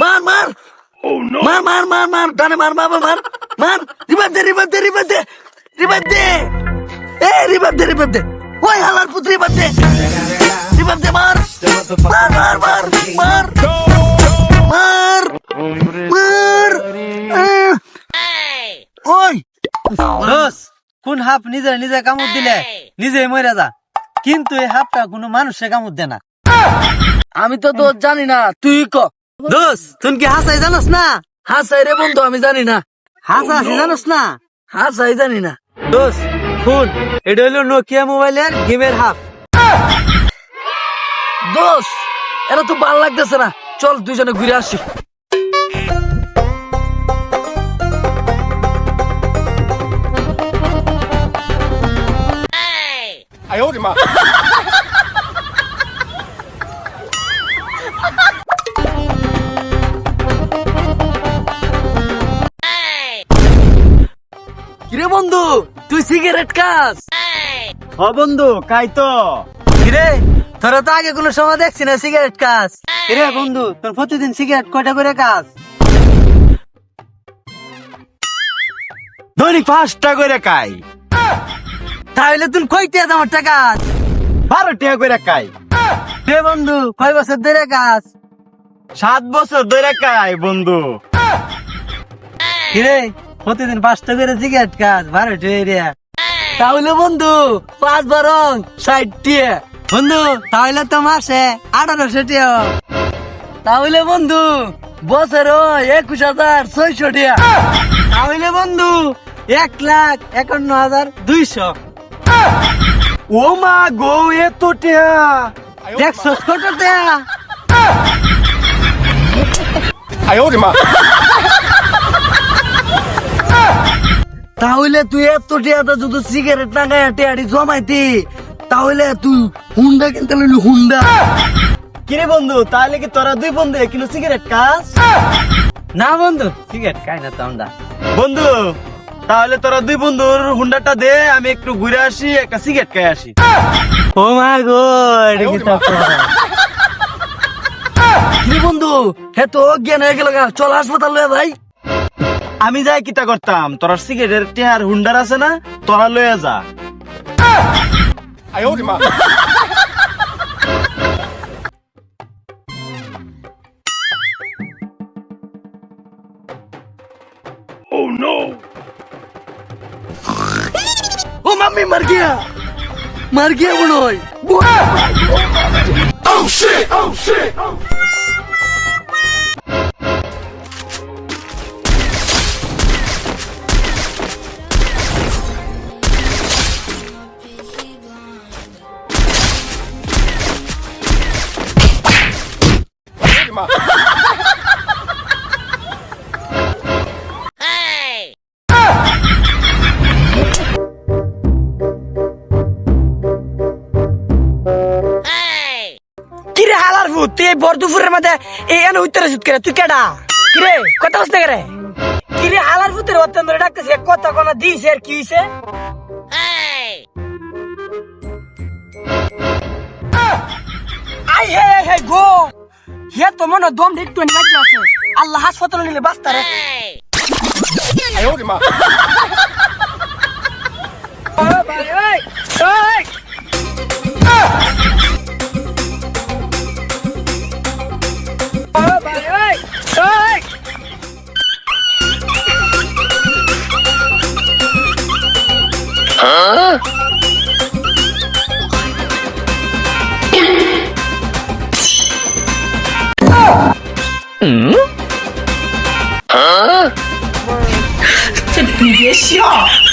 মার মার মার মার মার মার ডানে মার মার মার মার রিভাইভ দে রিভাইভ দে রিভাইভ দে রিভাইভ দে এ রিভাইভ দে ওই হালার পুত্র রিভাইভ দে মার মার মার মার মার মার মার ওই দোস কোন হাফ নিজে নিজে কামড় দিলে নিজে মরে যা, কিন্তু এই হাফটা কোনো মানুষে কামড় দেয় না। আমি তো তোর জানি না, তুই ক। দোস তুই কি হাসাই জানোস না? হাসাই রে বন্ধু আমি জানি না, হাসা হাসি জানোস না? হাসাই জানি না। দোস ফোন এটা হলো নোকিয়া মোবাইলের গেমের হাফ। দোষ এটা তো ভালো লাগতেছে না, চল দুইজনে ঘুরে আসি। কিরে বন্ধু তুই সিগারেট খাস? ও বন্ধু কাই তো। কিরে তোরা তো আগে কোনো সময় দেখছি না সিগারেট খাস। কিরে বন্ধু তোর প্রতিদিন সিগারেট কয়টা করে খাস? দৈনিক 5টা করে খাই। তাহলে তুই কয়টা আমার টাকা? 12 টাকা করে খাই। রে বন্ধু কয় বছর ধরে খাস? 7 বছর ধরে খাই বন্ধু। কিরে প্রতিদিন 5টা করে সিগারেট খাস, 12টা এরিয়া। তাহলে বন্ধু 5 বারং 60 টিয়া। বন্ধু তাহলে তো মাসে 1800 টাকা। তাহলে বন্ধু বছরও 21,600 টিয়া। তাহলে বন্ধু 1,51,200। ও মা গো এত টাকা! দেখছস কত টাকা? তাহলে তুই এত টিয়াটা যদি সিগারেট না গায়ে টিয়াড়ি জমাইতি, তাহলে তুই হুন্ডা কিনতে নিলি হুন্ডা। কিরে বন্ধু তাহলে কি তোরা দুই বন্ধু কিলো সিগারেট খাস? না বন্ধু সিগারেট খাই না তো আমরা। বন্ধু তাহলে তোরা দুই বন্ধুর হুন্ডাটা দে, আমি একটু ঘুরে আসি, একটা সিগারেট খাই আসি। ও মা গো এটা কি তারপর? কিরে বন্ধু হে তো অজ্ঞান হয়ে গেল গা, চল হাসপাতাল লয়ে ভাই। আমি যাই কিতা করতাম, তোরা সিগারেটের টেহার হুন্ডার আছে না, তোরা লয়ে যা। ও মাম্মি মার গিয়া মনে হয়। কিরে হালার ভূত তুই এই বর দুপুরের মধ্যে এই এনে উত্তরে সুত করে তুই কেডা? কিরে কথা বলতে করে? কিরে হালার ভূতের অত্যন্ত ডাকতেছে কথা কোনা দিছে আর কি হইছে? আই হে হে গো হে তো মনে দম একটু নিয়ে আছে, আল্লাহ হাসপাতালে নিলে বাঁচতা রে।你别笑。